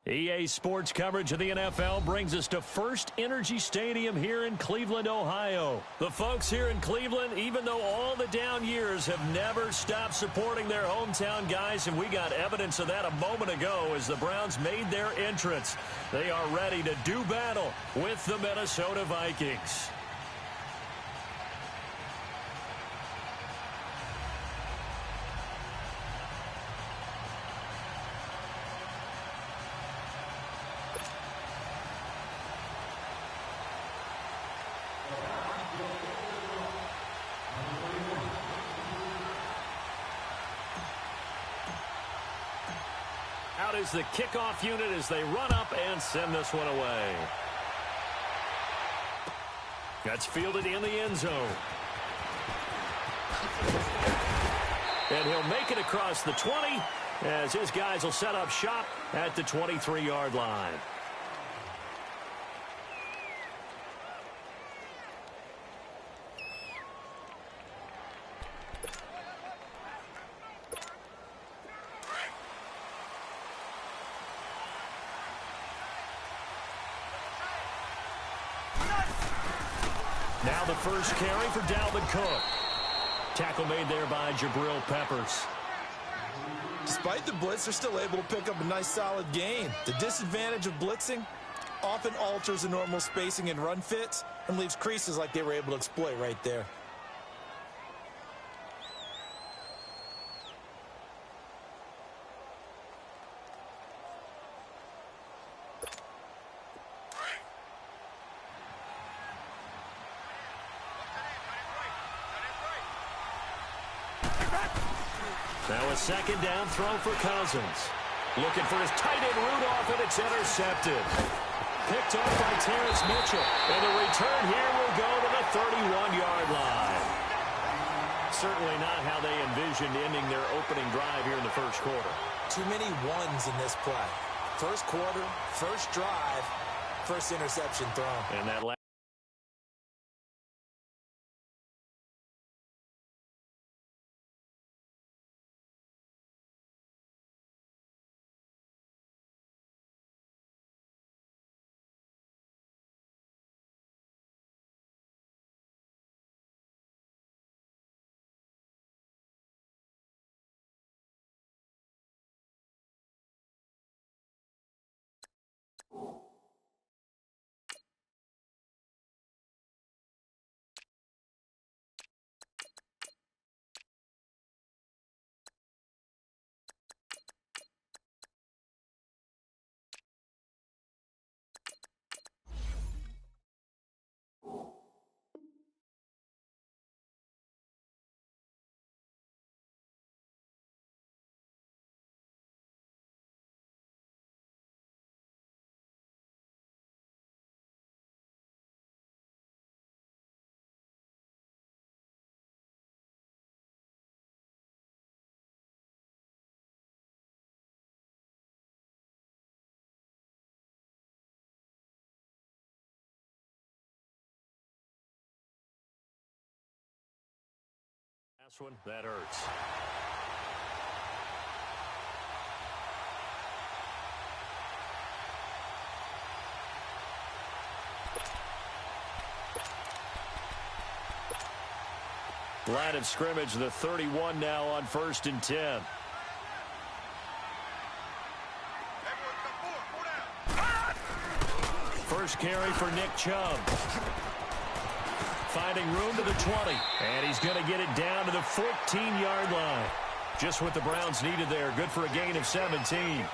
EA Sports coverage of the NFL brings us to First Energy Stadium here in Cleveland, Ohio. The folks here in Cleveland, even though all the down years, have never stopped supporting their hometown guys, and we got evidence of that a moment ago as the Browns made their entrance. They are ready to do battle with the Minnesota Vikings. Out is the kickoff unit as they run up and send this one away. That's fielded in the end zone. And he'll make it across the 20 as his guys will set up shop at the 23-yard line. Now the first carry for Dalvin Cook. Tackle made there by Jabril Peppers. Despite the blitz, they're still able to pick up a nice solid gain. The disadvantage of blitzing often alters the normal spacing and run fits and leaves creases like they were able to exploit right there. Now a second down throw for Cousins. Looking for his tight end Rudolph, and it's intercepted. Picked off by Terrence Mitchell. And the return here will go to the 31-yard line. Certainly not how they envisioned ending their opening drive here in the first quarter. Too many ones in this play. First quarter, first drive, first interception thrown. And that last one, that hurts. Line of scrimmage, the 31 now on 1st and 10. First carry for Nick Chubb. Finding room to the 20. And he's going to get it down to the 14-yard line. Just what the Browns needed there. Good for a gain of 17.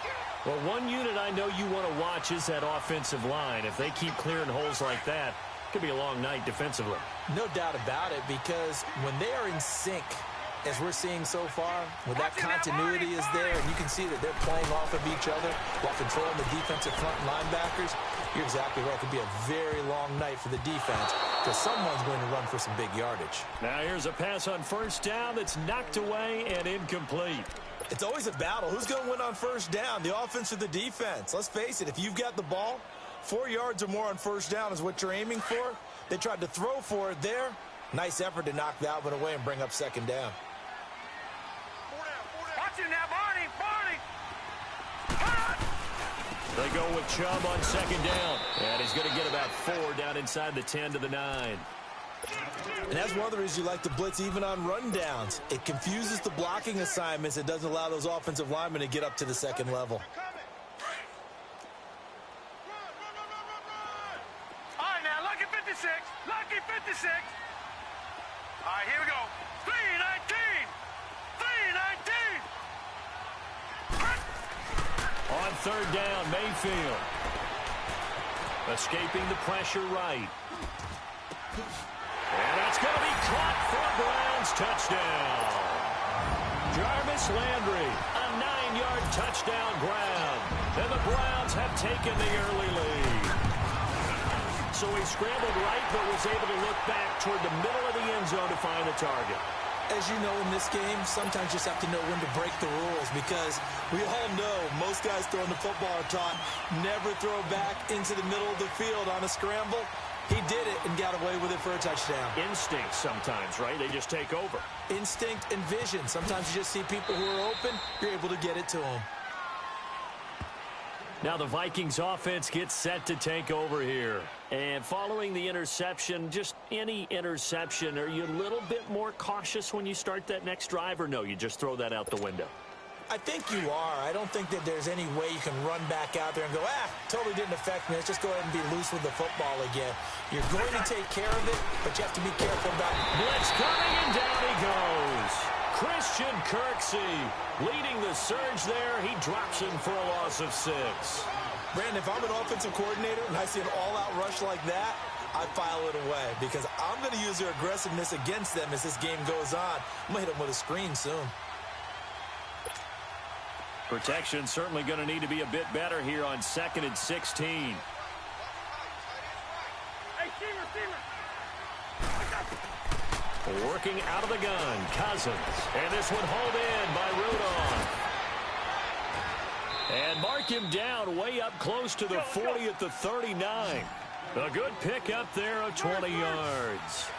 Well, one unit I know you want to watch is that offensive line. If they keep clearing holes like that, it could be a long night defensively. No doubt about it, because when they are in sync, as we're seeing so far, when that continuity is there, and you can see that they're playing off of each other while controlling the defensive front linebackers, you're exactly right. It could be a very long night for the defense because someone's going to run for some big yardage. Now here's a pass on first down that's knocked away and incomplete. It's always a battle. Who's going to win on first down, the offense or the defense? Let's face it, if you've got the ball, 4 yards or more on first down is what you're aiming for. They tried to throw for it there. Nice effort to knock that one away and bring up second down. The They go with Chubb on second down. And he's going to get about 4 down inside the 10 to the 9. And that's one of the reasons you like to blitz even on rundowns. It confuses the blocking assignments. It doesn't allow those offensive linemen to get up to the second level. All right, now, lucky 56. Lucky 56. All right, here we go. 319. 319. On third down, Mayfield. Escaping the pressure right. And that's going to be caught for a Browns touchdown. Jarvis Landry, a 9-yard touchdown grab. And the Browns have taken the early lead. So he scrambled right, but was able to look back toward the middle of the end zone to find the target. As you know, in this game, sometimes you just have to know when to break the rules, because we all know most guys throwing the football are taught never throw back into the middle of the field on a scramble. He did it and got away with it for a touchdown. Instinct sometimes, right? They just take over. Instinct and vision. Sometimes you just see people who are open, you're able to get it to them. Now the Vikings offense gets set to take over here. And following the interception, just any interception, are you a little bit more cautious when you start that next drive, or no, you just throw that out the window? I think you are. I don't think that there's any way you can run back out there and go, totally didn't affect me. Let's just go ahead and be loose with the football again. You're going to take care of it, but you have to be careful about it. Blitz coming, and down he goes. Christian Kirksey leading the surge there. He drops him for a loss of 6. Brandon, if I'm an offensive coordinator and I see an all-out rush like that, I file it away, because I'm going to use their aggressiveness against them as this game goes on. I'm going to hit them with a screen soon. Protection certainly going to need to be a bit better here on 2nd and 16. Hey, receiver. Working out of the gun, Cousins. And this one hauled in by Rudolph. And mark him down way up close to the 40 at the 39. A good pick up there of 20 yards.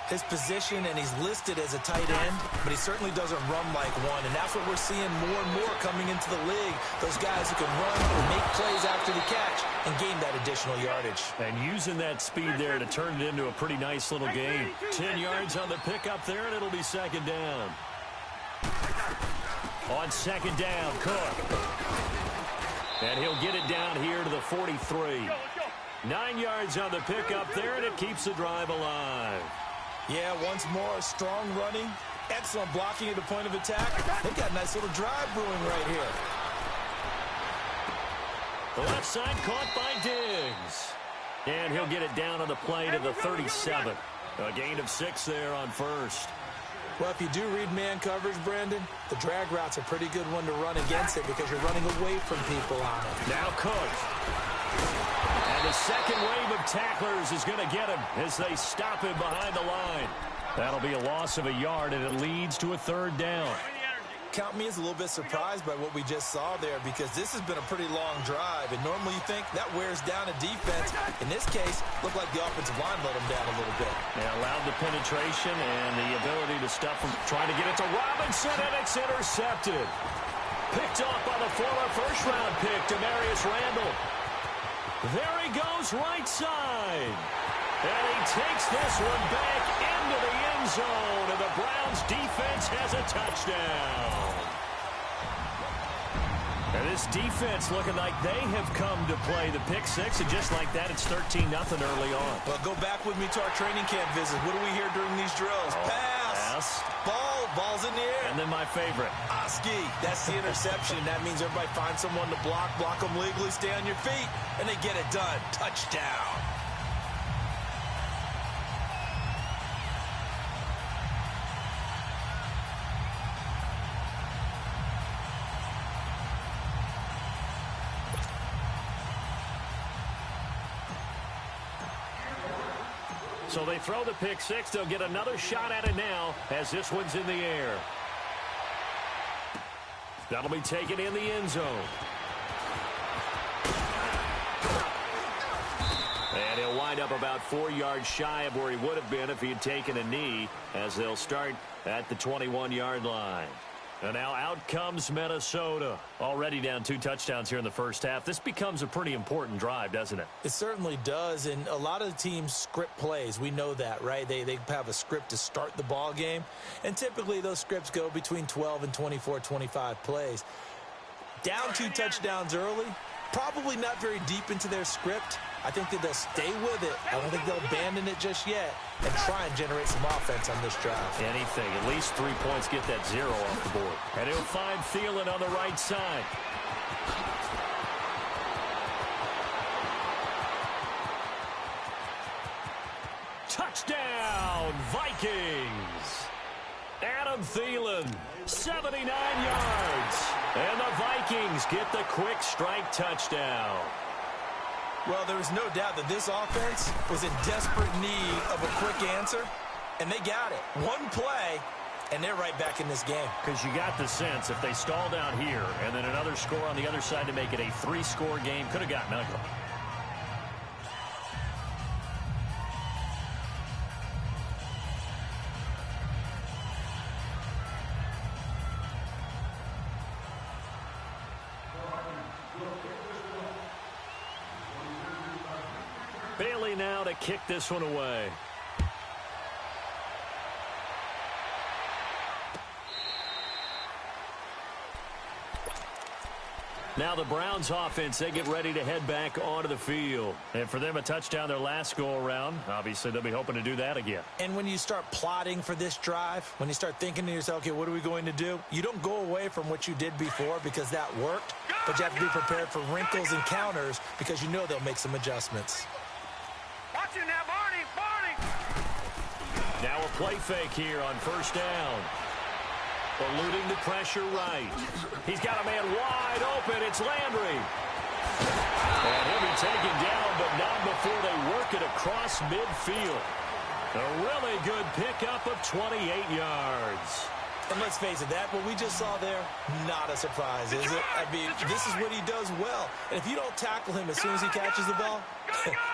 His position, and he's listed as a tight end, but he certainly doesn't run like one, and that's what we're seeing more and more coming into the league. Those guys who can run and make plays after the catch and gain that additional yardage. And using that speed there to turn it into a pretty nice little game. 10 yards on the pickup there, and it'll be second down. On second down, Cook. And he'll get it down here to the 43. 9 yards on the pickup there, and it keeps the drive alive. Yeah, once more, strong running, excellent blocking at the point of attack. They've got a nice little drive brewing right here. The left side caught by Diggs. And he'll get it down on the play to the 37. A gain of 6 there on first. Well, if you do read man coverage, Brandon, the drag route's a pretty good one to run against it, because you're running away from people on it. Now Cook. And the second wave of tacklers is going to get him as they stop him behind the line. That'll be a loss of a yard, and it leads to a third down. Count me as a little bit surprised by what we just saw there, because this has been a pretty long drive, and normally you think that wears down a defense. In this case, looked like the offensive line let them down a little bit. They allowed the penetration and the ability to stuff them, trying to get it to Robinson, and it's intercepted. Picked off by the former first-round pick, Demarius Randall. There he goes right side. And he takes this one back into the end zone, and the Browns defense has a touchdown. And this defense looking like they have come to play the pick six, and just like that, it's 13-0 early on. Well, go back with me to our training camp visit. What do we hear during these drills? Pass. Ball's in the air. And then my favorite. Oski. That's the interception. That means everybody finds someone to block them legally, stay on your feet, and they get it done. Touchdown. So they throw the pick six. They'll get another shot at it now as this one's in the air. That'll be taken in the end zone. And he'll wind up about 4 yards shy of where he would have been if he had taken a knee, as they'll start at the 21-yard line. And now out comes Minnesota. Already down 2 touchdowns here in the first half. This becomes a pretty important drive, doesn't it? It certainly does, and a lot of the teams script plays. We know that, right? They have a script to start the ball game, and typically those scripts go between 12 and 24, 25 plays. Down 2 touchdowns early, probably not very deep into their script. I think that they'll stay with it. I don't think they'll abandon it just yet and try and generate some offense on this drive. Anything. At least 3 points, get that 0 off the board. And he'll find Thielen on the right side. Touchdown, Vikings! Adam Thielen, 79 yards. And the Vikings get the quick strike touchdown. Well, there was no doubt that this offense was in desperate need of a quick answer, and they got it. One play, and they're right back in this game. Because you got the sense if they stall down here and then another score on the other side to make it a 3-score game, could have gotten ugly. Bailey now to kick this one away. Now the Browns offense, they get ready to head back onto the field. And for them, a touchdown their last go-around. Obviously, they'll be hoping to do that again. And when you start plotting for this drive, when you start thinking to yourself, okay, what are we going to do? You don't go away from what you did before because that worked, but you have to be prepared for wrinkles and counters because you know they'll make some adjustments. Watch it now, Barney, Barney. Now a play fake here on first down. Eluding the pressure right. He's got a man wide open. It's Landry. And he'll be taken down, but not before they work it across midfield. A really good pickup of 28 yards. And let's face it, that what we just saw there, not a surprise, is it? I mean, this is what he does well. And if you don't tackle him as soon as he catches the ball,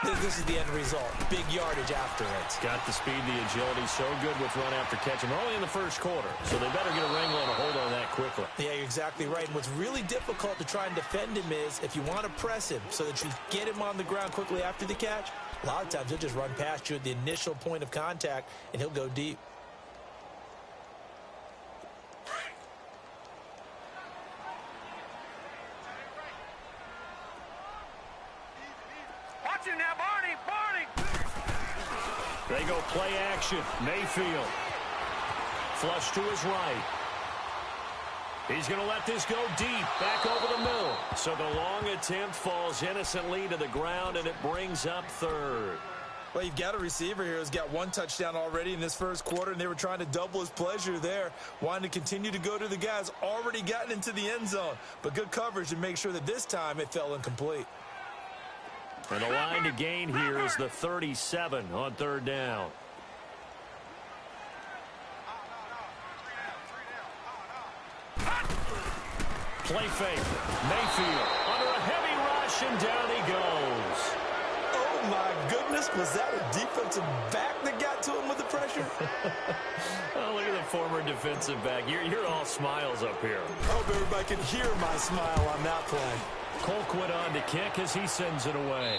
this is the end result. Big yardage after it. Got the speed, the agility, so good with run after catch. And we're only in the first quarter, so they better get a wrangle and a hold on that quickly. Yeah, you're exactly right. And what's really difficult to try and defend him is if you want to press him so that you get him on the ground quickly after the catch, a lot of times he'll just run past you at the initial point of contact, and he'll go deep. Now, Barney, Barney. They go play action. Mayfield. Flush to his right. He's going to let this go deep, back over the middle. So the long attempt falls innocently to the ground, and it brings up third. Well, you've got a receiver here who's got 1 touchdown already in this first quarter, and they were trying to double his pleasure there, wanting to continue to go to the guys already gotten into the end zone. But good coverage to make sure that this time it fell incomplete. And the line to gain here is the 37 on third down. Play fake. Mayfield under a heavy rush, and down he goes. Oh, my goodness. Was that a defensive back that got to him with the pressure? Oh, look at the former defensive back. You're all smiles up here. I hope everybody can hear my smile on that play. Colquitt on to kick as he sends it away.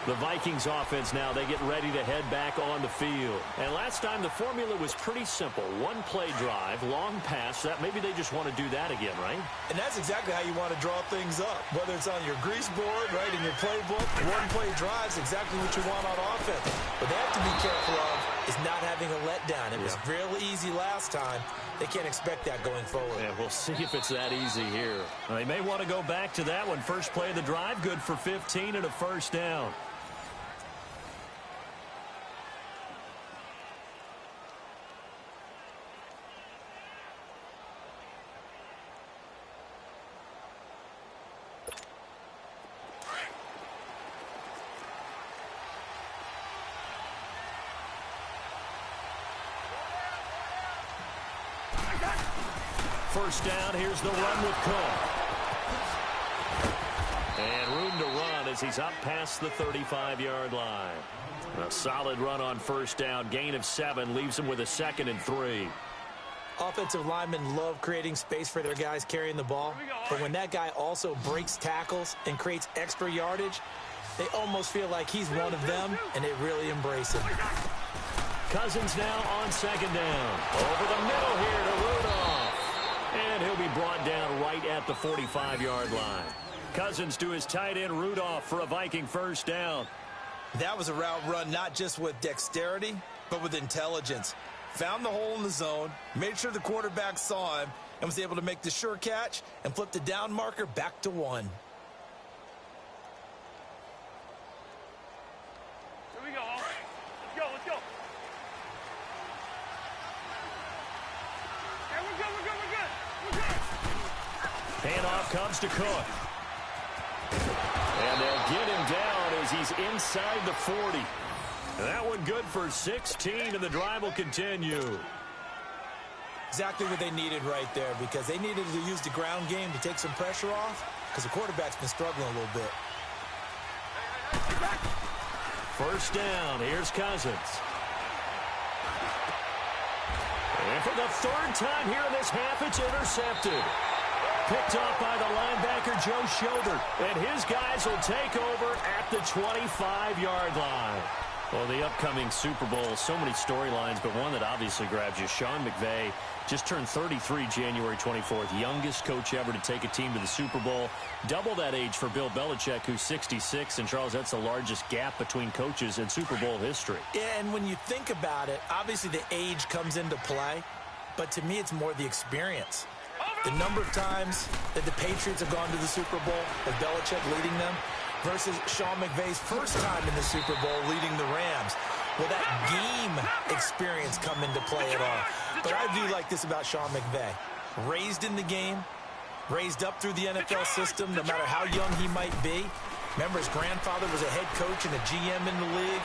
The Vikings offense now, they get ready to head back on the field. And last time the formula was pretty simple. 1 play drive, long pass. That maybe they just want to do that again, right? And that's exactly how you want to draw things up. Whether it's on your grease board, right, in your playbook, 1 play drive is exactly what you want on offense. What they have to be careful of is not having a letdown. It was real easy last time. They can't expect that going forward. Yeah, we'll see if it's that easy here. They may want to go back to that one. First play of the drive, good for 15 and a first down. First down, here's the run with Cook. And room to run as he's up past the 35-yard line. A solid run on first down. Gain of 7 leaves him with a 2nd and 3. Offensive linemen love creating space for their guys carrying the ball. But when that guy also breaks tackles and creates extra yardage, they almost feel like he's one of them, and they really embrace it. Cousins now on 2nd down. Over the middle here to Rudolph. And he'll be brought down right at the 45-yard line. Cousins to his tight end Rudolph for a Viking first down. That was a route run not just with dexterity, but with intelligence. Found the hole in the zone, made sure the quarterback saw him, and was able to make the sure catch and flip the down marker back to 1. Here we go. Let's go, let's go. Yeah, we're good, we're good, we're good. We're good. Handoff comes to Cook. And they'll get him down as he's inside the 40. That one good for 16, and the drive will continue. Exactly what they needed right there, because they needed to use the ground game to take some pressure off, because the quarterback's been struggling a little bit. First down, here's Cousins. And for the 3rd time here in this half, it's intercepted. Picked off by the linebacker, Joe Schobert. And his guys will take over at the 25-yard line. Well, the upcoming Super Bowl, so many storylines, but one that obviously grabs you. Sean McVay just turned 33 January 24th. Youngest coach ever to take a team to the Super Bowl. Double that age for Bill Belichick, who's 66. And, Charles, that's the largest gap between coaches in Super Bowl history. Yeah, and when you think about it, obviously the age comes into play. But to me, it's more the experience. The number of times that the Patriots have gone to the Super Bowl with Belichick leading them versus Sean McVay's first time in the Super Bowl leading the Rams. Will that game experience come into play at all? But I do like this about Sean McVay. Raised in the game, raised up through the NFL system, no matter how young he might be. Remember, his grandfather was a head coach and a GM in the league.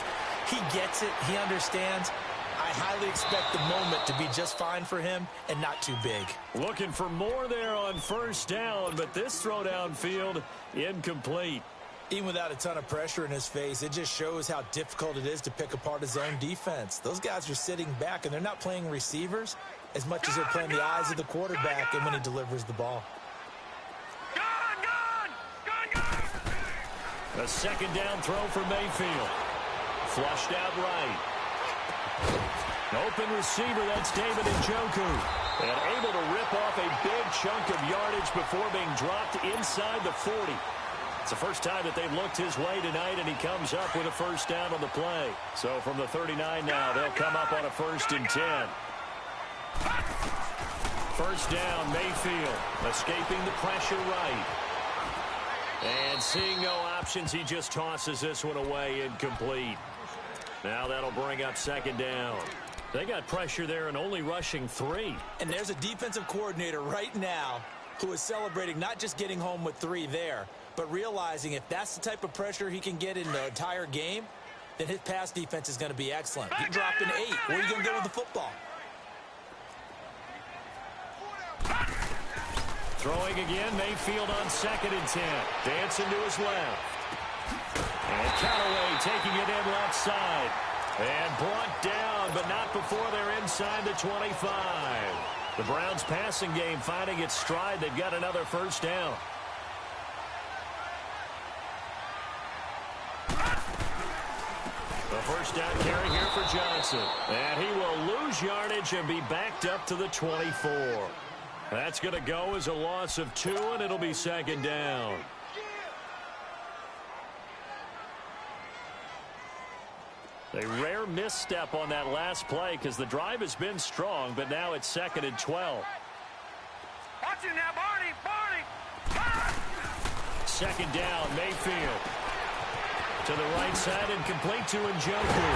He gets it. He understands. I highly expect the moment to be just fine for him and not too big. Looking for more there on first down, but this throw downfield incomplete. Even without a ton of pressure in his face, it just shows how difficult it is to pick apart his own defense. Those guys are sitting back, and they're not playing receivers as much as they're playing the eyes of the quarterback and when he delivers the ball. A 2nd down throw for Mayfield. Flushed out right. Open receiver, that's David Njoku. And able to rip off a big chunk of yardage before being dropped inside the 40. It's the first time that they've looked his way tonight, and he comes up with a first down on the play. So from the 39 now, they'll come up on a 1st and 10. First down, Mayfield, escaping the pressure right. And seeing no options, he just tosses this one away, incomplete. Now that'll bring up 2nd down. They got pressure there and only rushing 3. And there's a defensive coordinator right now who is celebrating not just getting home with 3 there, but realizing if that's the type of pressure he can get in the entire game, then his pass defense is going to be excellent. He dropped an 8. Where are you going to go with the football? Throwing again, Mayfield on 2nd and 10. Dancing to his left. And Callaway taking it in left side. And brought down, but not before they're inside the 25. The Browns passing game finding its stride. They've got another first down. The first down carry here for Johnson. And he will lose yardage and be backed up to the 24. That's going to go as a loss of 2, and it'll be 2nd down. A rare misstep on that last play because the drive has been strong, but now it's 2nd and 12. Watch it now, Barney, Barney. 2nd down, Mayfield. To the right side and complete to Njoku.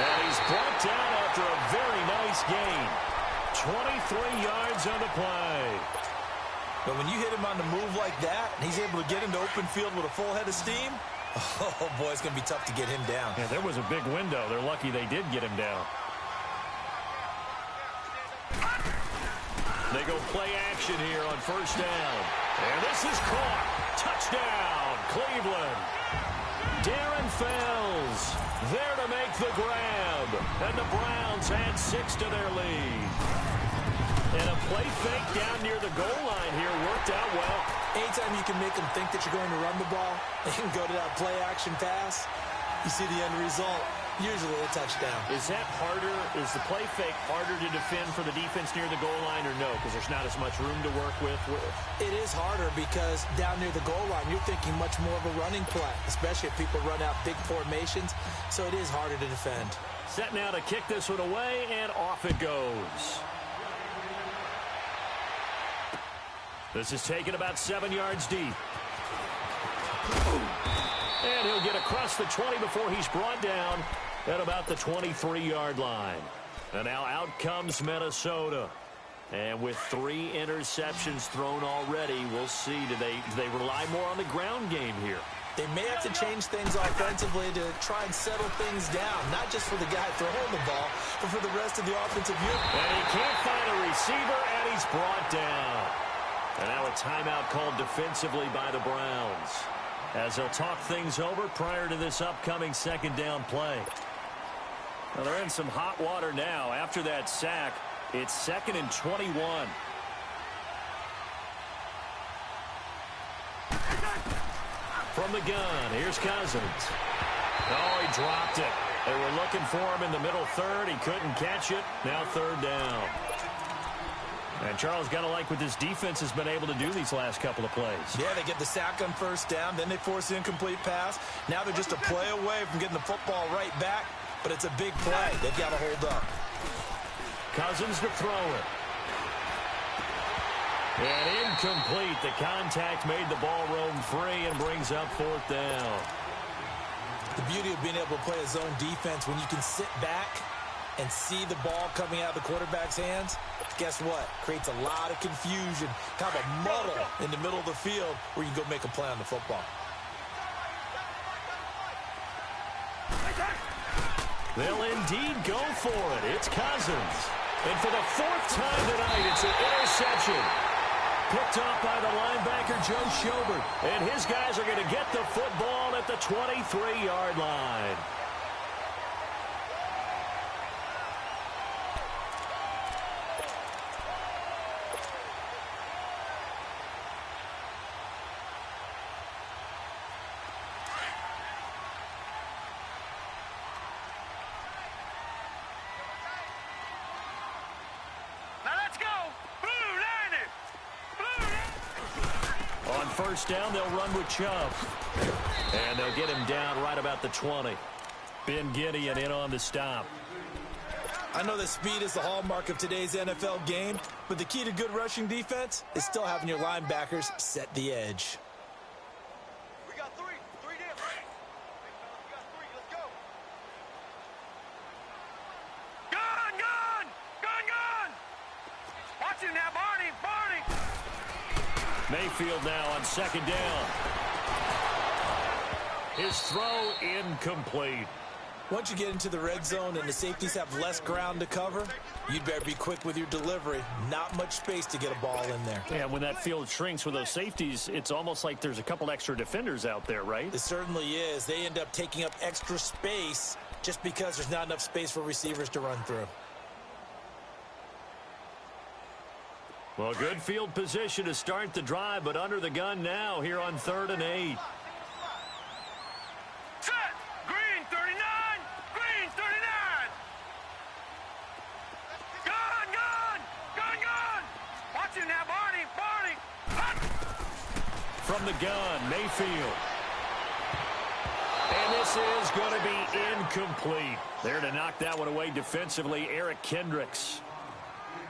And he's brought down after a very nice gain. 23 yards on the play. But when you hit him on the move like that, and he's able to get into open field with a full head of steam, oh, boy, it's going to be tough to get him down. Yeah, there was a big window. They're lucky they did get him down. They go play action here on first down. And this is caught. Touchdown, Cleveland. Darren Fells there to make the grab. And the Browns add 6 to their lead. And a play fake down near the goal line here worked out well. Anytime you can make them think that you're going to run the ball and go to that play-action pass, you see the end result, usually a touchdown. Is that harder? Is the play fake harder to defend for the defense near the goal line or no? Because there's not as much room to work with? It is harder because down near the goal line, you're thinking much more of a running play, especially if people run out big formations. So it is harder to defend. Set now to kick this one away, and off it goes. This is taken about 7 yards deep. And he'll get across the 20 before he's brought down at about the 23-yard line. And now out comes Minnesota. And with 3 interceptions thrown already, we'll see. Do they rely more on the ground game here? They may have to change things offensively to try and settle things down, not just for the guy throwing the ball, but for the rest of the offensive unit. And he can't find a receiver, and he's brought down. And now a timeout called defensively by the Browns, as they'll talk things over prior to this upcoming second down play. Well, they're in some hot water now. After that sack, it's 2nd and 21. From the gun, here's Cousins. Oh, he dropped it. They were looking for him in the middle third. He couldn't catch it. Now 3rd down. And Charles, got to like what this defense has been able to do these last couple of plays. Yeah, they get the sack on 1st down, then they force the incomplete pass. Now they're just a play away from getting the football right back, but it's a big play. They've got to hold up. Cousins to throw it. And incomplete. The contact made the ball roam free and brings up 4th down. The beauty of being able to play a zone defense when you can sit back and see the ball coming out of the quarterback's hands, guess what? Creates a lot of confusion, kind of a muddle in the middle of the field where you can go make a play on the football. They'll indeed go for it. It's Cousins. And for the 4th time tonight, it's an interception. Picked off by the linebacker, Joe Schobert. And his guys are going to get the football at the 23-yard line. On 1st down, they'll run with Chubb. And they'll get him down right about the 20. Ben Gideon in on the stop. I know that speed is the hallmark of today's NFL game, but the key to good rushing defense is still having your linebackers set the edge. We got 3. 3 down. We got 3. Let's go. Gun! Gun! Gun! Gun! Watch him now, Barney! Barney! Mayfield now on 2nd down. His throw incomplete. Once you get into the red zone and the safeties have less ground to cover, you'd better be quick with your delivery. Not much space to get a ball in there. Yeah, when that field shrinks with those safeties, it's almost like there's a couple extra defenders out there, right? It certainly is. They end up taking up extra space just because there's not enough space for receivers to run through. Well, good field position to start the drive, but under the gun now here on 3rd and 8. Set! Green 39! Green 39! Gun! Gun! Gun! Gun! Watch him now, Barney! Barney! Hot! From the gun, Mayfield. And this is going to be incomplete. There to knock that one away defensively, Eric Kendricks.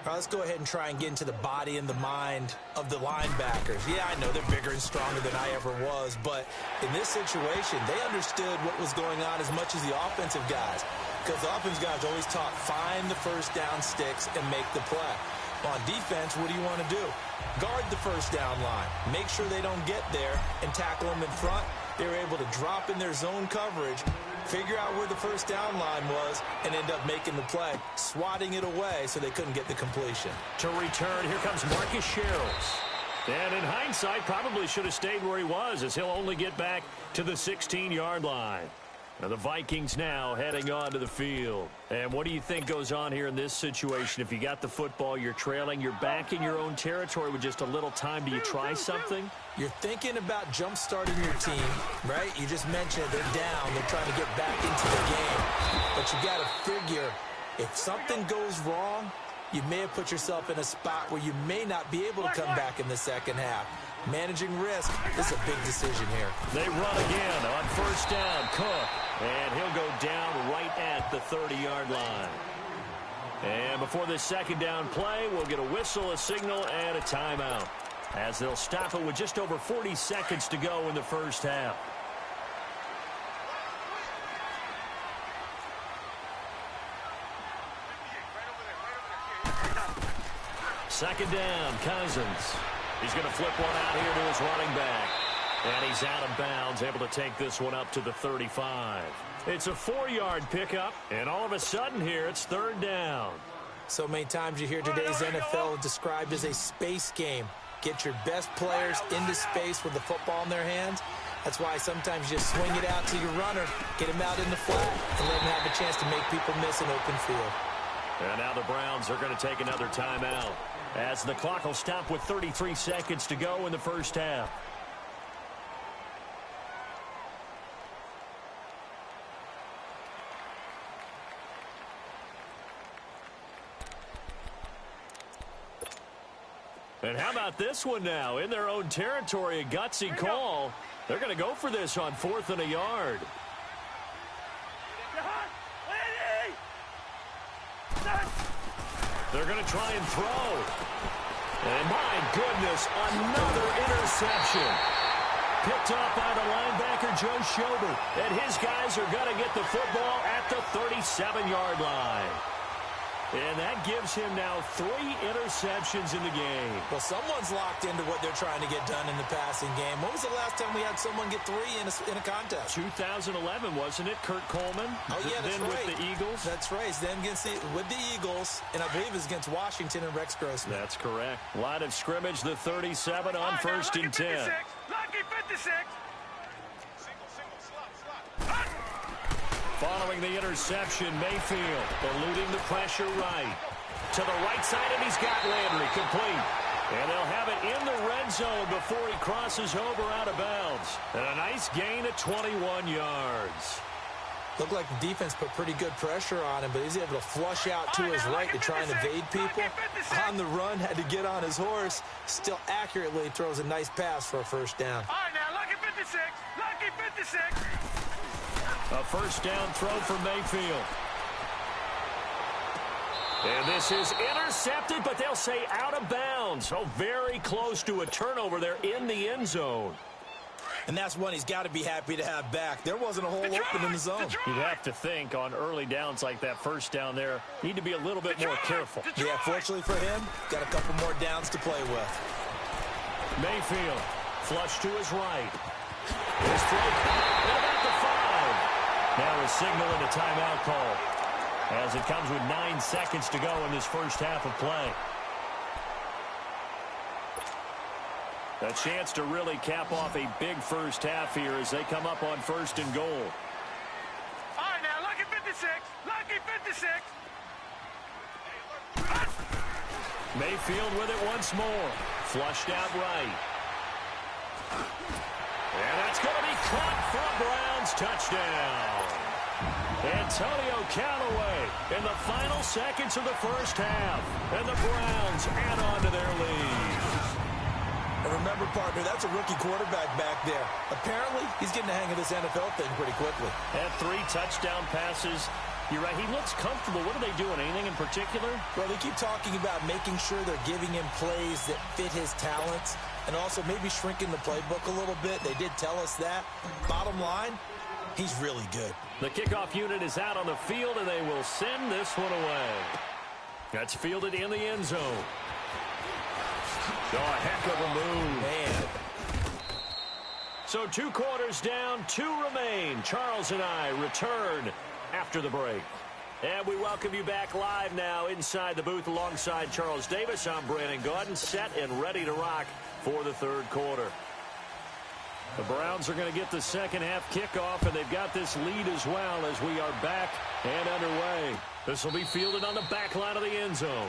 All right, let's go ahead and try and get into the body and the mind of the linebackers. Yeah, I know they're bigger and stronger than I ever was, but in this situation, they understood what was going on as much as the offensive guys, because the offensive guys always taught find the 1st down sticks and make the play. On defense, what do you want to do? Guard the 1st down line. Make sure they don't get there and tackle them in front. They were able to drop in their zone coverage, figure out where the 1st down line was, and end up making the play, swatting it away so they couldn't get the completion. To return, here comes Marcus Sherrills. And in hindsight, probably should have stayed where he was, as he'll only get back to the 16-yard line. Now the Vikings now heading onto the field. And what do you think goes on here in this situation? If you got the football, you're trailing, you're back in your own territory with just a little time. Do you try something? You're thinking about jump-starting your team, right? You just mentioned it. They're down. They're trying to get back into the game. But you got to figure, if something goes wrong, you may have put yourself in a spot where you may not be able to come back in the second half. Managing risk is a big decision here. They run again on first down. Cook. And he'll go down right at the 30-yard line. And before this second down play, we'll get a whistle, a signal, and a timeout, as they'll stop it with just over 40 seconds to go in the first half. Second down, Cousins. He's going to flip one out here to his running back. And he's out of bounds, able to take this one up to the 35. It's a 4-yard pickup, and all of a sudden here, it's third down. So many times you hear today's NFL described as a space game. Get your best players into space with the football in their hands. That's why sometimes you just swing it out to your runner, get him out in the flat, and let him have a chance to make people miss an open field. And now the Browns are going to take another timeout, as the clock will stop with 33 seconds to go in the first half. And how about this one now? In their own territory, a gutsy call. They're going to go for this on 4th and a yard. They're going to try and throw. And my goodness, another interception. Picked up by the linebacker, Joe Schobert. And his guys are going to get the football at the 37-yard line. And that gives him now 3 interceptions in the game. Well, someone's locked into what they're trying to get done in the passing game. When was the last time we had someone get 3 in a contest? 2011, wasn't it? Kurt Coleman. Oh, yeah, that's then right. With the Eagles. That's right. Then with the Eagles, and I believe it's against Washington and Rex Grossman. That's correct. Line of scrimmage, the 37 on first and 10. Lucky 56. Following the interception, Mayfield eluding the pressure right. To the right side, and he's got Landry complete. And they'll have it in the red zone before he crosses over out of bounds. And a nice gain of 21 yards. Looked like the defense put pretty good pressure on him, but he's able to flush out to his right to try and evade people. On the run, had to get on his horse. Still accurately throws a nice pass for a first down. All right, now, lucky 56. Lucky 56. A first down throw for Mayfield. And this is intercepted, but they'll say out of bounds. Oh, very close to a turnover there in the end zone. And that's one he's got to be happy to have back. There wasn't a hole open in the zone. You'd have to think on early downs like that first down there, need to be a little bit more careful. Yeah, fortunately for him, got a couple more downs to play with. Mayfield, flush to his right. His throw about the 5. Now a signal and a timeout call, as it comes with 9 seconds to go in this first half of play. A chance to really cap off a big first half here as they come up on first and goal. All right, now, lucky 56. Lucky 56. Mayfield with it once more. Flushed out right. And that's going to be caught for a Browns touchdown. Antonio Callaway in the final seconds of the first half. And the Browns add on to their lead. And remember, partner, that's a rookie quarterback back there. Apparently, he's getting the hang of this NFL thing pretty quickly. And 3 touchdown passes. You're right, he looks comfortable. What are they doing? Anything in particular? Well, they keep talking about making sure they're giving him plays that fit his talents and also maybe shrinking the playbook a little bit. They did tell us that. Bottom line, he's really good. The kickoff unit is out on the field, and they will send this one away. That's fielded in the end zone. Oh, a heck of a move. Man. So 2 quarters down, 2 remain. Charles and I return after the break. And we welcome you back live now inside the booth alongside Charles Davis. I'm Brandon Gaudin, set and ready to rock for the third quarter. The Browns are going to get the second half kickoff, and they've got this lead as well as we are back and underway. This will be fielded on the back line of the end zone.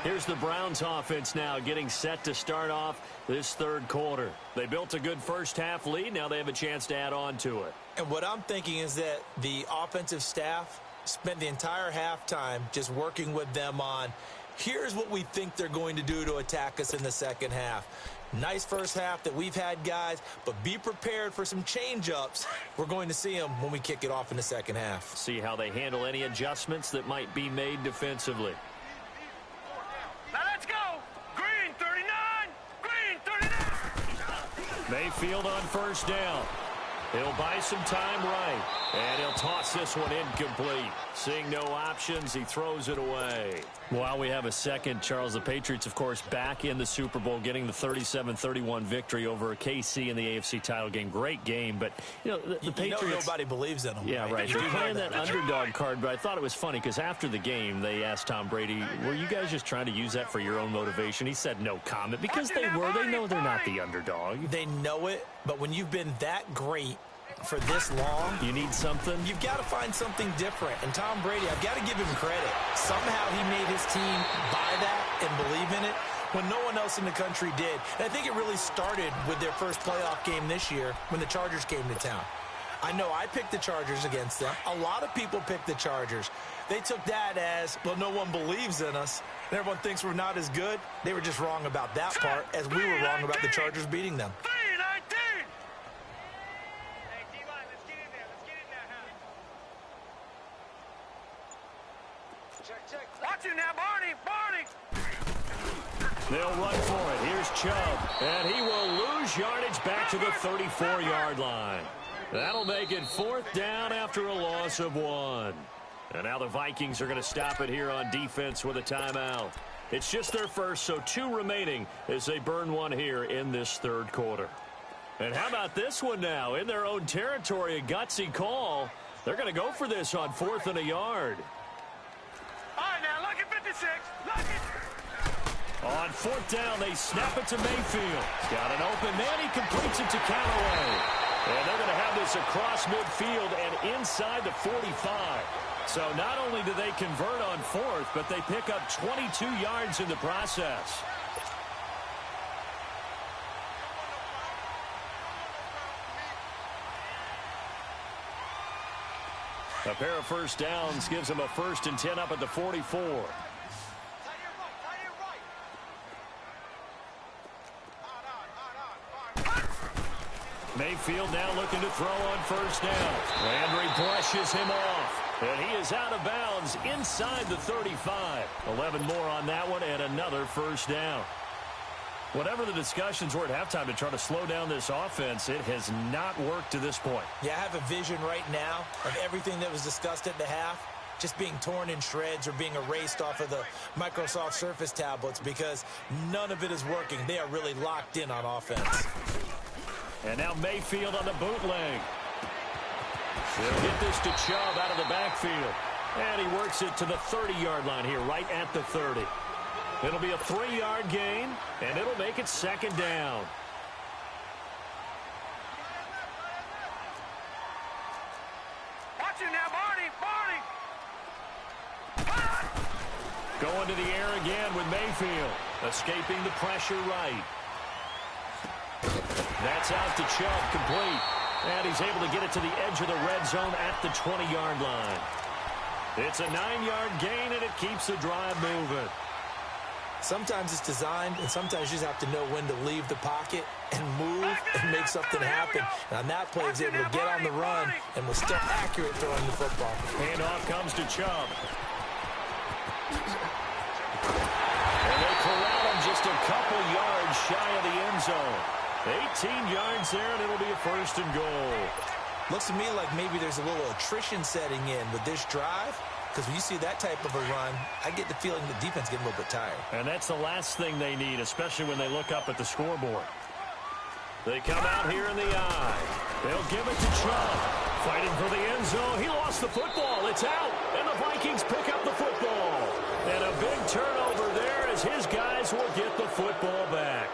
Here's the Browns offense now getting set to start off this third quarter. They built a good first half lead. Now they have a chance to add on to it. And what I'm thinking is that the offensive staff spent the entire halftime just working with them on, here's what we think they're going to do to attack us in the second half. Nice first half that we've had, guys, but be prepared for some change-ups. We're going to see them when we kick it off in the second half. See how they handle any adjustments that might be made defensively. Now let's go. Green 39. Green 39. Mayfield on first down. He'll buy some time right, and he'll toss this one incomplete. Seeing no options, he throws it away. While we have a second, Charles, the Patriots, of course, back in the Super Bowl, getting the 37-31 victory over KC in the AFC title game. Great game, but, you know, the Patriots... nobody believes in them. Yeah, right. They're playing that underdog card, but I thought it was funny because after the game, they asked Tom Brady, were you guys just trying to use that for your own motivation? He said no comment because they were. They know they're not the underdog. They know it, but when you've been that great for this long, you need something. You've got to find something different. And Tom Brady, I've got to give him credit. Somehow he made his team buy that and believe in it when no one else in the country did. And I think it really started with their first playoff game this year when the Chargers came to town. I know I picked the Chargers against them. A lot of people picked the Chargers. They took that as, well, no one believes in us. And everyone thinks we're not as good. They were just wrong about that part, as we were wrong about the Chargers beating them. Watch it now, Barney. They'll run for it. Here's Chubb, and he will lose yardage back to the 34-yard line. That'll make it fourth down after a loss of 1. And now the Vikings are going to stop it here on defense with a timeout. It's just their first, so 2 remaining as they burn one here in this third quarter. And how about this one now? In their own territory, a gutsy call. They're going to go for this on 4th and a yard. All right, now, look at 56. Look at... On 4th down, they snap it to Mayfield. Got an open man. He completes it to Callaway. And they're going to have this across midfield and inside the 45. So not only do they convert on 4th, but they pick up 22 yards in the process. A pair of first downs gives them a 1st and 10 up at the 44. Mayfield now looking to throw on first down. Landry brushes him off, and he is out of bounds inside the 35. 11 more on that one, and another first down. Whatever the discussions were at halftime to try to slow down this offense, it has not worked to this point. Yeah, I have a vision right now of everything that was discussed at the half just being torn in shreds or being erased off of the Microsoft Surface tablets because none of it is working. They are really locked in on offense. And now Mayfield on the bootleg. They'll get this to Chubb out of the backfield. And he works it to the 30-yard line here, right at the 30. It'll be a 3-yard gain, and it'll make it 2nd down. Watch it now, Barney. Going to the air again with Mayfield. Escaping the pressure right. That's out to Chubb, complete. And he's able to get it to the edge of the red zone at the 20-yard line. It's a 9-yard gain, and it keeps the drive moving. Sometimes it's designed, and sometimes you just have to know when to leave the pocket and move and make something happen. And on that play, he was able to get on the run and was still accurate throwing the football. Handoff comes to Chubb. And they corral him just a couple yards shy of the end zone. 18 yards there, and it'll be a 1st and goal. Looks to me like maybe there's a little attrition setting in with this drive. Because when you see that type of a run, I get the feeling the defense getting a little bit tired. And that's the last thing they need, especially when they look up at the scoreboard. They come out here in the eye. They'll give it to Chubb. Fighting for the end zone. He lost the football. It's out. And the Vikings pick up the football. And a big turnover there as his guys will get the football back.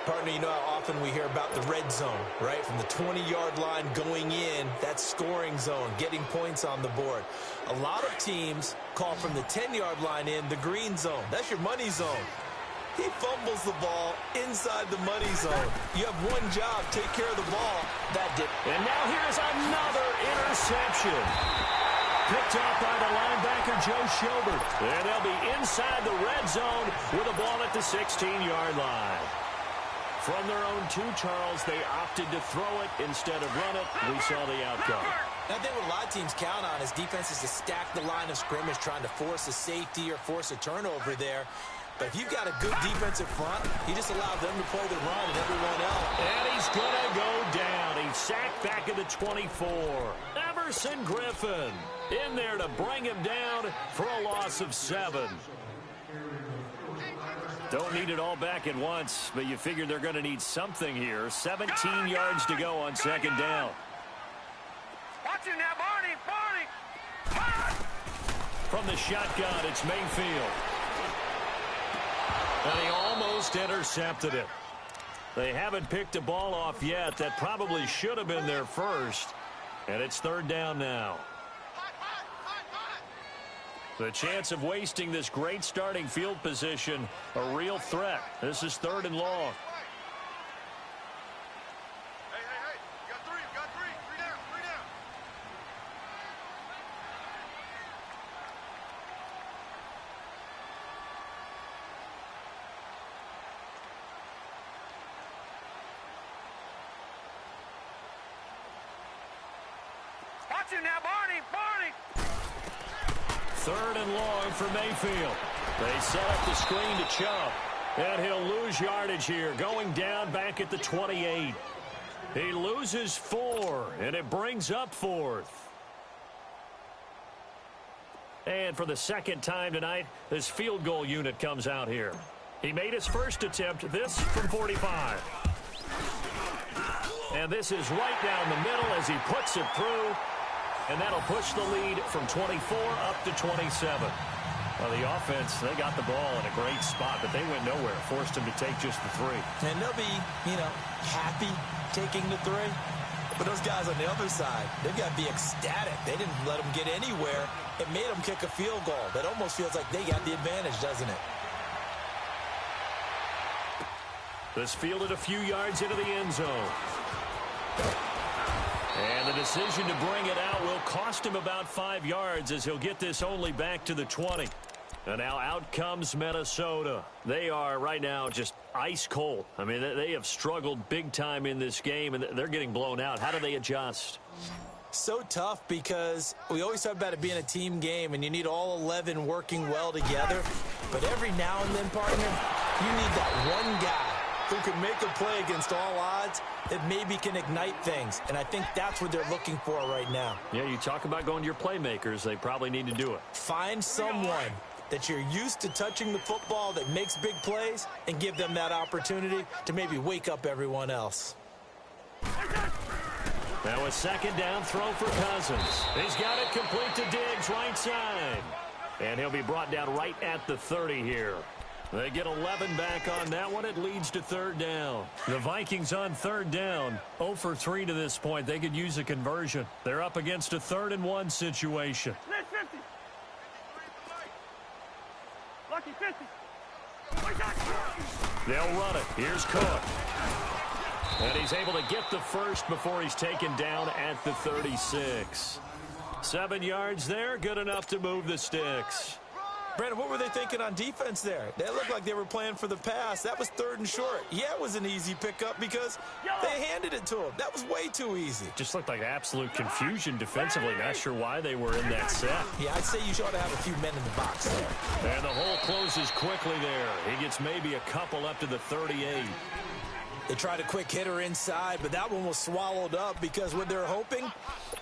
Partner, you know how often we hear about the red zone, right? From the 20-yard line going in, that scoring zone, getting points on the board. A lot of teams call from the 10-yard line in the green zone. That's your money zone. He fumbles the ball inside the money zone. You have one job, take care of the ball. That did. And now here's another interception. Picked off by the linebacker, Joe Schobert. And they'll be inside the red zone with a ball at the 16-yard line. From their own 2, Charles, they opted to throw it instead of run it. We saw the outcome. I think what a lot of teams count on is defenses to stack the line of scrimmage, trying to force a safety or force a turnover there. But if you've got a good defensive front, you just allow them to play the run and everyone else. And he's going to go down. He's sacked back at the 24. Everson Griffin in there to bring him down for a loss of 7. Don't need it all back at once, but you figure they're going to need something here. 17 yards to go on second down. Watch him now, Barney. From the shotgun, it's Mayfield. And he almost intercepted it. They haven't picked a ball off yet. That probably should have been their first. And it's third down now. The chance of wasting this great starting field position, a real threat. This is 3rd and long. Hey. You got 3. Three down. Watch him now, Barney. 3rd and long for Mayfield. They set up the screen to Chubb. And he'll lose yardage here, going down back at the 28. He loses 4, and it brings up 4th. And for the second time tonight, this field goal unit comes out here. He made his first attempt, this from 45. And this is right down the middle as he puts it through. And that'll push the lead from 24 up to 27. Well, the offense, they got the ball in a great spot, but they went nowhere. Forced him to take just the 3. And they'll be, happy taking the 3. But those guys on the other side, they've got to be ecstatic. They didn't let them get anywhere. It made them kick a field goal. That almost feels like they got the advantage, doesn't it? This fielded a few yards into the end zone. And the decision to bring it out will cost him about 5 yards as he'll get this only back to the 20. And now out comes Minnesota. They are right now just ice cold. I mean, they have struggled big time in this game, and they're getting blown out. How do they adjust? So tough because we always talk about it being a team game, and you need all 11 working well together. But every now and then, partner, you need that one guy who can make a play against all odds that maybe can ignite things. And I think that's what they're looking for right now. Yeah, you talk about going to your playmakers. They probably need to do it. Find someone that you're used to touching the football that makes big plays and give them that opportunity to maybe wake up everyone else. Now a second down throw for Cousins. He's got it complete to Diggs, right side. And he'll be brought down right at the 30 here. They get 11 back on that one. It leads to third down. The Vikings on third down. 0 for 3 to this point. They could use a conversion. They're up against a 3rd and 1 situation. 50. Lucky 50. They'll run it. Here's Cook. And he's able to get the first before he's taken down at the 36. 7 yards there. Good enough to move the sticks. Brandon, what were they thinking on defense there? They looked like they were playing for the pass. That was 3rd and short. Yeah, it was an easy pickup because they handed it to him. That was way too easy. Just looked like absolute confusion defensively. Not sure why they were in that set. Yeah, I'd say you ought to have a few men in the box there. And the hole closes quickly there. He gets maybe a couple up to the 38. They tried a quick hitter inside, but that one was swallowed up because what they're hoping,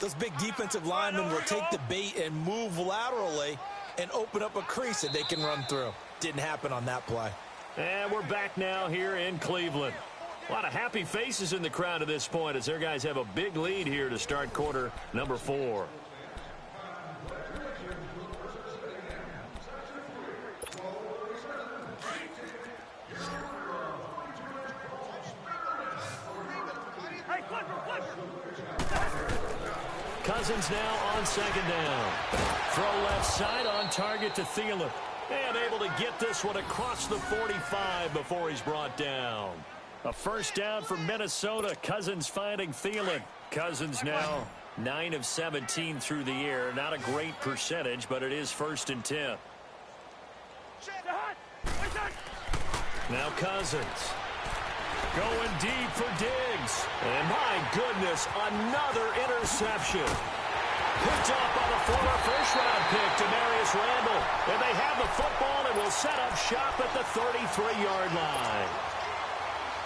those big defensive linemen will take the bait and move laterally and open up a crease that they can run through. Didn't happen on that play. And we're back now here in Cleveland. A lot of happy faces in the crowd at this point as their guys have a big lead here to start quarter number 4. Cousins now on second down. Throw left side on target to Thielen. And able to get this one across the 45 before he's brought down. A first down for Minnesota. Cousins finding Thielen. Cousins now 9 of 17 through the air. Not a great percentage, but it is 1st and 10. Now Cousins. Going deep for Diggs. And my goodness, another interception. Picked up by the former first-round pick, Demarius Randall. And they have the football and will set up shop at the 33-yard line.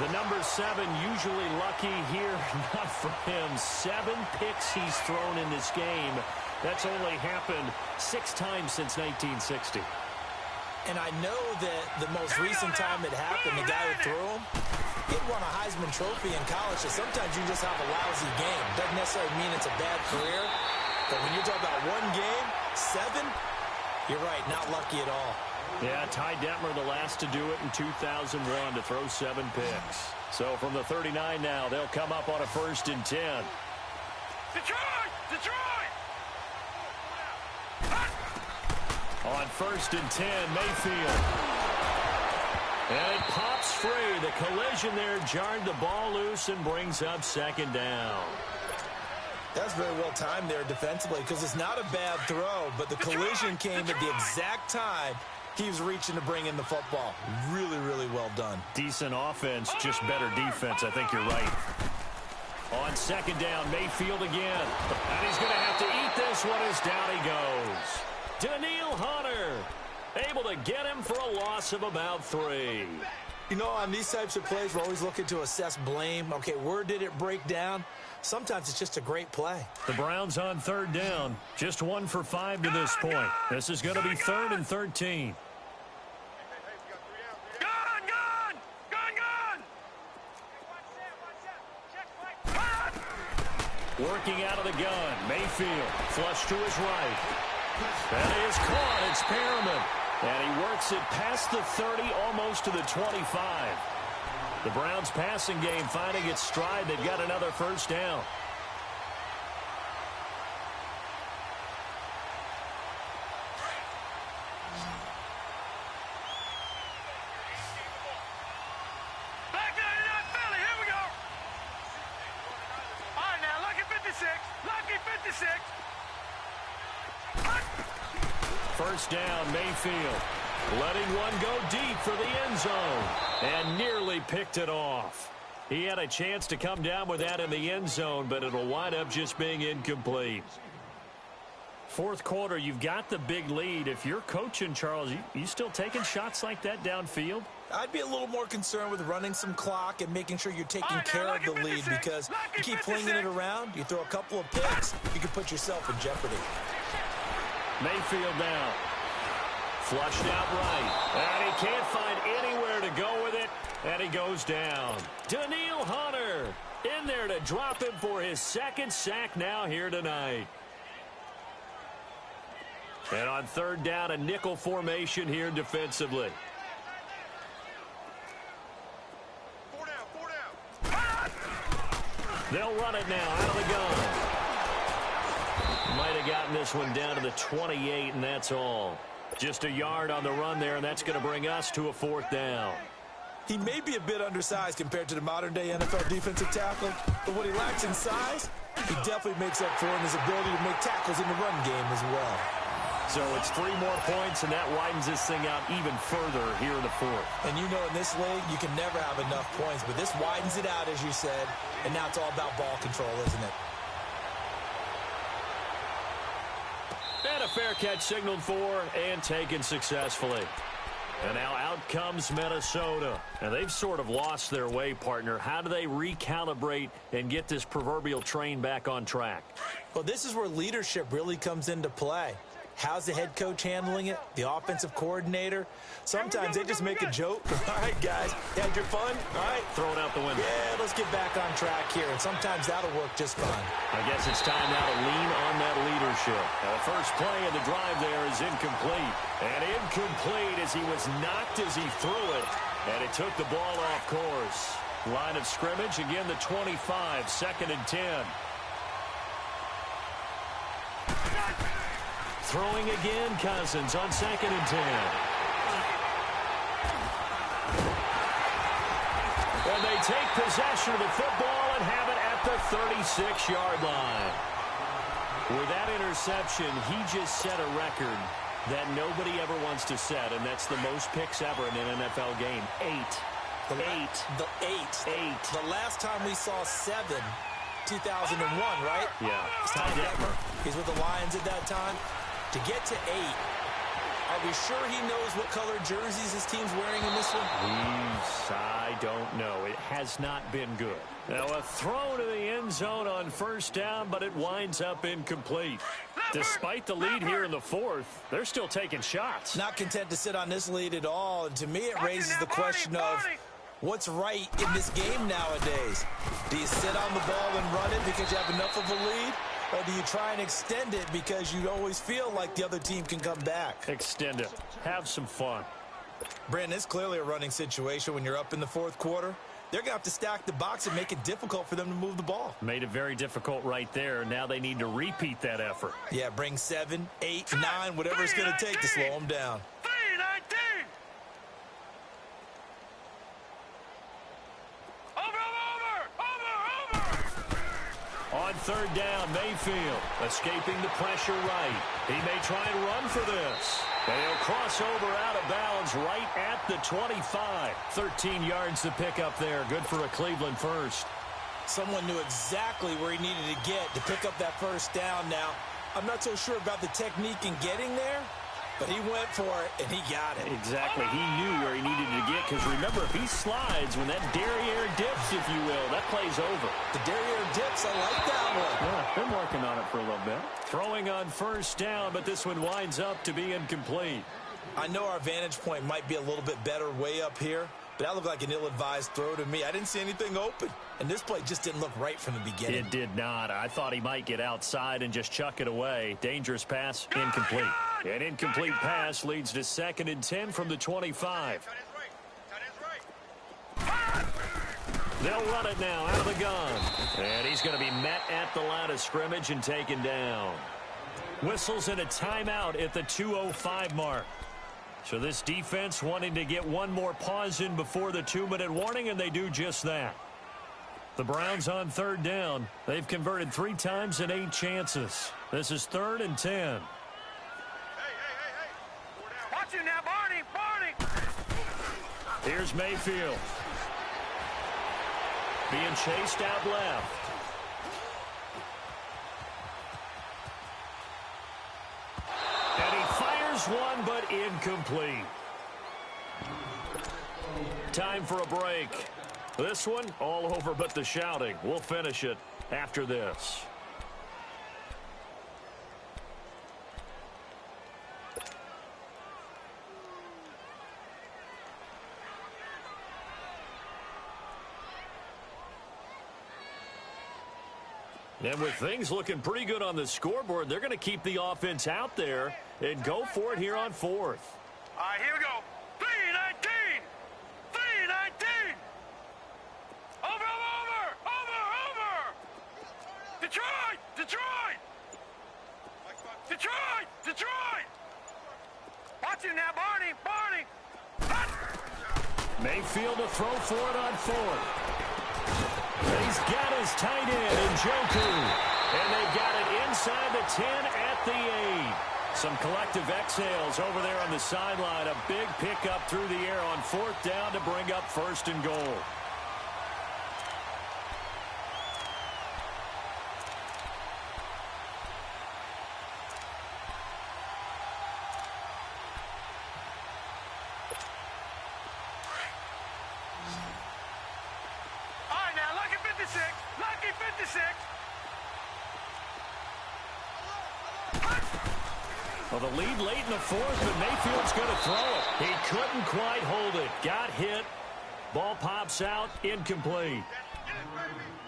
The number 7 usually lucky here. Not for him. 7 picks he's thrown in this game. That's only happened 6 times since 1960. And I know that the most recent time it happened, the guy who threw him, he won a Heisman Trophy in college. So sometimes you just have a lousy game. Doesn't necessarily mean it's a bad career. But when you're talking about one game, 7, you're right, not lucky at all. Yeah, Ty Detmer the last to do it in 2001 to throw 7 picks. So from the 39 now, they'll come up on a 1st and 10. Detroit! Detroit! On 1st and 10, Mayfield. And it pops free. The collision there jarred the ball loose and brings up 2nd down. That's very well timed there defensively because it's not a bad throw, but the collision came at the exact time he was reaching to bring in the football. Really, really well done. Decent offense, just better defense. I think you're right. On 2nd down, Mayfield again. And he's going to have to eat this one as down he goes. Danielle Hunter able to get him for a loss of about 3. You know, on these types of plays, we're always looking to assess blame. Okay, where did it break down? Sometimes it's just a great play. The Browns on 3rd down. Just 1 for 5 to this point. This is going to be 3rd and 13. Working out of the gun. Mayfield flush to his right. That is caught. It's Perryman. And he works it past the 30, almost to the 25. The Browns passing game finding its stride. They've got another 1st down. Back 99 Philly, here we go. All right, now, lucky 56. Lucky 56. 1st down, Mayfield. Letting one go deep for the end zone. And nearly picked it off. He had a chance to come down with that in the end zone, but it'll wind up just being incomplete. 4th quarter, you've got the big lead. If you're coaching, Charles, you still taking shots like that downfield? I'd be a little more concerned with running some clock and making sure you're taking care of the lead because you keep flinging it around, you throw a couple of picks, you can put yourself in jeopardy. Mayfield now. Flushed out right. And he can't find anywhere to go with it. And he goes down. Danielle Hunter in there to drop him for his 2nd sack now here tonight. And on 3rd down, a nickel formation here defensively. 4 down. They'll run it now out of the gun. Might have gotten this one down to the 28, and that's all. Just a yard on the run there, and that's going to bring us to a 4th down. He may be a bit undersized compared to the modern-day NFL defensive tackle, but what he lacks in size, he definitely makes up for in his ability to make tackles in the run game as well. So it's 3 more points, and that widens this thing out even further here in the 4th. And you know in this league, you can never have enough points, but this widens it out, as you said, and now it's all about ball control, isn't it? And a fair catch signaled for and taken successfully. And now out comes Minnesota. And they've sort of lost their way, partner. How do they recalibrate and get this proverbial train back on track? Well, this is where leadership really comes into play. How's the head coach handling it? The offensive coordinator? Sometimes they just make a joke. All right, guys, had your fun? All right. Throw it out the window. Yeah, let's get back on track here, and sometimes that'll work just fine. I guess it's time now to lean on that leadership. Now, the first play of the drive there is incomplete. And incomplete as he was knocked as he threw it. And it took the ball off course. Line of scrimmage, again, the 25, 2nd and 10. Throwing again, Cousins on 2nd and 10. And they take possession of the football and have it at the 36-yard line. With that interception, he just set a record that nobody ever wants to set, and that's the most picks ever in an NFL game. 8. The last time we saw 7, 2001, right? Yeah. Ty Detmer. He's with the Lions at that time. To get to 8, are we sure he knows what color jerseys his team's wearing in this one? I don't know. It has not been good. Now a throw to the end zone on 1st down, but it winds up incomplete. Despite the lead here in the 4th, they're still taking shots. Not content to sit on this lead at all, and to me it raises the question of what's right in this game nowadays. Do you sit on the ball and run it because you have enough of a lead? Or do you try and extend it because you always feel like the other team can come back? Extend it. Have some fun. Brandon, it's clearly a running situation when you're up in the 4th quarter. They're going to have to stack the box and make it difficult for them to move the ball. Made it very difficult right there. Now they need to repeat that effort. Yeah, bring 7, 8, 9, whatever it's going to take to slow them down. 3-19. On 3rd down, Mayfield escaping the pressure right. He may try and run for this. And he'll cross over out of bounds right at the 25. 13 yards to pick up there. Good for a Cleveland first. Someone knew exactly where he needed to get to pick up that 1st down. Now, I'm not so sure about the technique in getting there, but he went for it, and he got it. Exactly. He knew where he needed to get, because remember, if he slides, when that derriere dips, if you will, that play's over. The derriere dips, I like that one. Yeah, been working on it for a little bit. Throwing on 1st down, but this one winds up to be incomplete. I know our vantage point might be a little bit better way up here, but that looked like an ill-advised throw to me. I didn't see anything open, and this play just didn't look right from the beginning. It did not. I thought he might get outside and just chuck it away. Dangerous pass, incomplete. An incomplete pass leads to 2nd and 10 from the 25. They'll run it now out of the gun. And he's going to be met at the line of scrimmage and taken down. Whistles and a timeout at the 2:05 mark. So this defense wanting to get one more pause in before the 2-minute warning, and they do just that. The Browns on 3rd down. They've converted 3 times in 8 chances. This is 3rd and 10. Watch you now, Barney. Here's Mayfield. Being chased out left. And he fires one, but incomplete. Time for a break. This one, all over but the shouting. We'll finish it after this. And with things looking pretty good on the scoreboard, they're going to keep the offense out there and go for it here on 4th. All right, here we go. 3-19. 3-19. Over. Detroit. Watch it now, Barney. Mayfield to throw for it on 4th. He's got his tight end, Njoku. And they've got it inside the 10 at the 8. Some collective exhales over there on the sideline. A big pickup through the air on 4th down to bring up 1st and goal. Lucky 56. Well, the lead late in the fourth, but Mayfield's going to throw it. He couldn't quite hold it. Got hit. Ball pops out. Incomplete.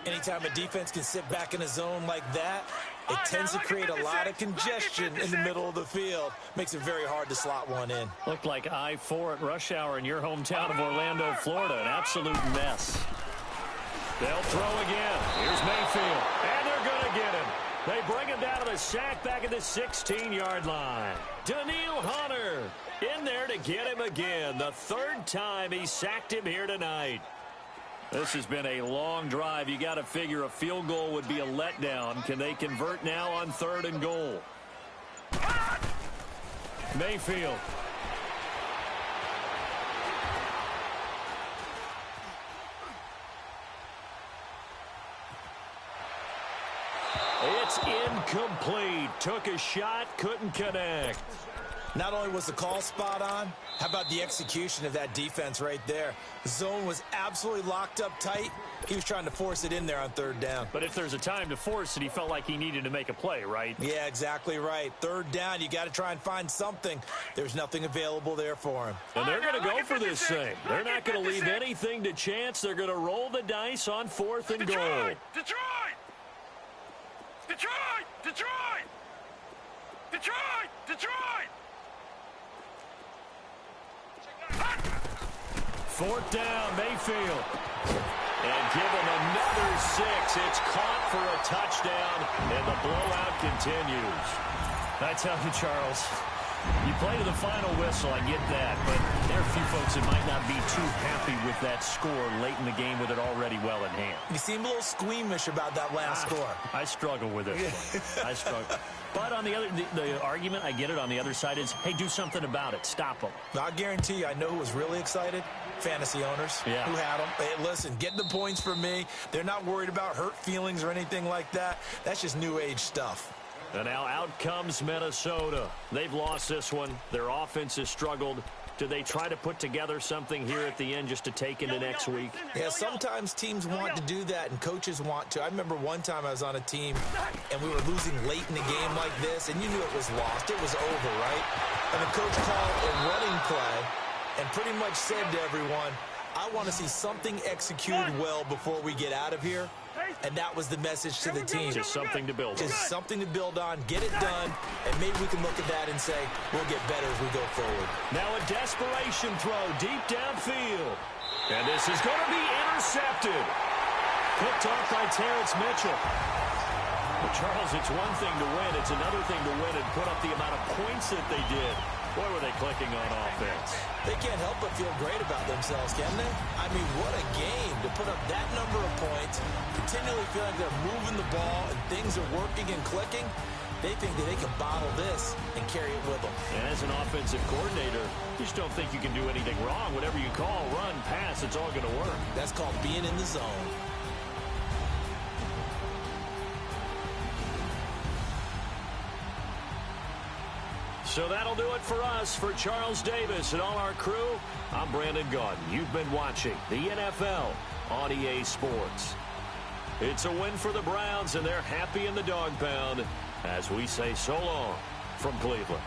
Anytime a defense can sit back in a zone like that, it tends to create a lot of congestion in the middle of the field. Makes it very hard to slot one in. Looked like I-4 at rush hour in your hometown of Orlando, Florida. An absolute mess. They'll throw again. Here's Mayfield. And they're going to get him. They bring him down to the sack back at the 16-yard line. Daniil Hunter in there to get him again. The third time he sacked him here tonight. This has been a long drive. You got to figure a field goal would be a letdown. Can they convert now on 3rd and goal? Mayfield. It's incomplete. Took a shot, couldn't connect. Not only was the call spot on, how about the execution of that defense right there? The zone was absolutely locked up tight. He was trying to force it in there on 3rd down. But if there's a time to force it, he felt like he needed to make a play, right? Yeah, exactly right. 3rd down, you got to try and find something. There's nothing available there for him. And they're going to go for this thing. They're not going to leave anything to chance. They're going to roll the dice on 4th and goal. Detroit! Detroit! Detroit! Detroit! Detroit! 4th down, Mayfield. And give him another 6. It's caught for a touchdown, and the blowout continues. I tell you, Charles, you play to the final whistle, I get that, but there are a few folks that might not be too happy with that score late in the game with it already well in hand. You seem a little squeamish about that last score. I struggle with it. I struggle. But on the argument, I get it, on the other side is, hey, do something about it. Stop them. I guarantee you, I know who was really excited. Fantasy owners who had them. Hey, listen, get the points for me. They're not worried about hurt feelings or anything like that. That's just new age stuff. And now out comes Minnesota. They've lost this one. Their offense has struggled. Do they try to put together something here at the end just to take into next week? Yeah, sometimes teams want to do that and coaches want to. I remember one time I was on a team and we were losing late in the game like this, and you knew it was lost. It was over, right? And the coach called a running play and pretty much said to everyone, I want to see something executed well before we get out of here. And that was the message to the team. Just something to build on. Just something to build on, get it done, and maybe we can look at that and say, we'll get better as we go forward. Now a desperation throw deep downfield. And this is going to be intercepted. Picked off by Terrence Mitchell. But Charles, it's one thing to win. It's another thing to win and put up the amount of points that they did. Boy, were they clicking on offense. They can't help but feel great about themselves, can they? I mean, what a game to put up that number of points, continually feel like they're moving the ball and things are working and clicking. They think that they can bottle this and carry it with them. And as an offensive coordinator, you just don't think you can do anything wrong. Whatever you call, run, pass, it's all going to work. That's called being in the zone. So that'll do it for us. For Charles Davis and all our crew, I'm Brandon Gaudin. You've been watching the NFL on EA Sports. It's a win for the Browns, and they're happy in the dog pound as we say so long from Cleveland.